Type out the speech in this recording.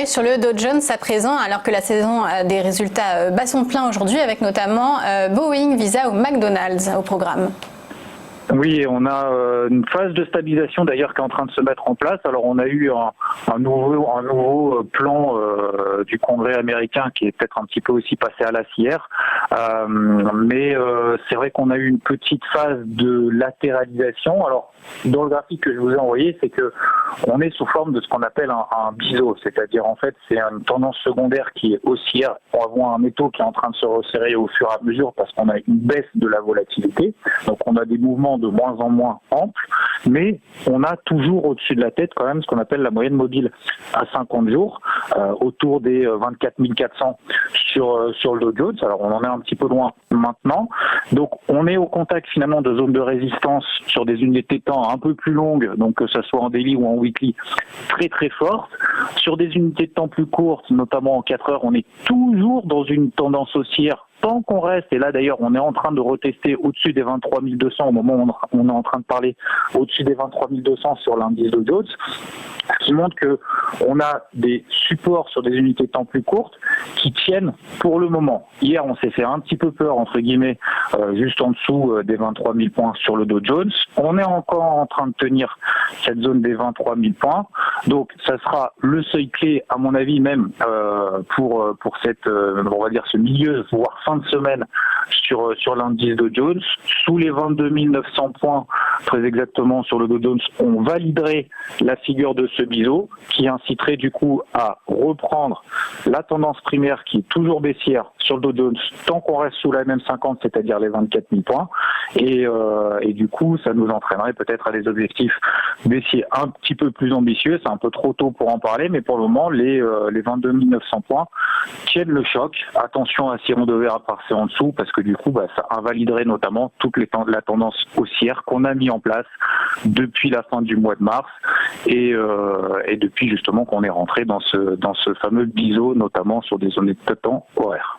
sur le Dow Jones à présent, alors que la saison des résultats bat son plein aujourd'hui, avec notamment Boeing, Visa ou McDonald's au programme. Oui, on a une phase de stabilisation d'ailleurs qui est en train de se mettre en place. Alors on a eu un nouveau plan du Congrès américain qui est peut-être un petit peu aussi passé à l'as hier. Mais c'est vrai qu'on a eu une petite phase de latéralisation. Alors dans le graphique que je vous ai envoyé, c'est que on est sous forme de ce qu'on appelle un biseau, c'est-à-dire en fait c'est une tendance secondaire qui est haussière. On va voir un métaux qui est en train de se resserrer au fur et à mesure parce qu'on a une baisse de la volatilité. Donc on a des mouvements de moins en moins amples, mais on a toujours au-dessus de la tête quand même ce qu'on appelle la moyenne mobile à 50 jours, autour des 24 400 sur le Dow Jones. Alors on en est un petit peu loin maintenant. Donc on est au contact finalement de zones de résistance sur des unités de temps un peu plus longues, donc que ce soit en daily ou en weekly, très très fortes. Sur des unités de temps plus courtes, notamment en 4 heures, on est toujours dans une tendance haussière. Tant qu'on reste, et là d'ailleurs on est en train de retester au-dessus des 23 200 au moment où on est en train de parler au-dessus des 23 200 sur l'indice Dow Jones, ce qui montre que on a des supports sur des unités de temps plus courtes qui tiennent pour le moment. Hier on s'est fait un petit peu peur entre guillemets juste en dessous des 23 000 points sur le Dow Jones. On est encore en train de tenir cette zone des 23 000 points. Donc ça sera le seuil clé à mon avis même pour cette on va dire ce milieu voire fin de semaine sur l'indice Dow Jones. Sous les 22 900 points très exactement sur le Dow Jones, on validerait la figure de ce biseau qui inciterait du coup à reprendre la tendance primaire qui est toujours baissière sur le Dow Jones tant qu'on reste sous la MM50, c'est-à-dire les 24 000 points. Et du coup, ça nous entraînerait peut-être à des objectifs baissiers un petit peu plus ambitieux. C'est un peu trop tôt pour en parler, mais pour le moment, les 22 900 points tiennent le choc. Attention à si on devait repasser en dessous, parce que du coup, ça invaliderait notamment toute la tendance haussière qu'on a mis en place depuis la fin du mois de mars et depuis justement qu'on est rentré dans ce fameux biseau, notamment sur des zones de temps horaires.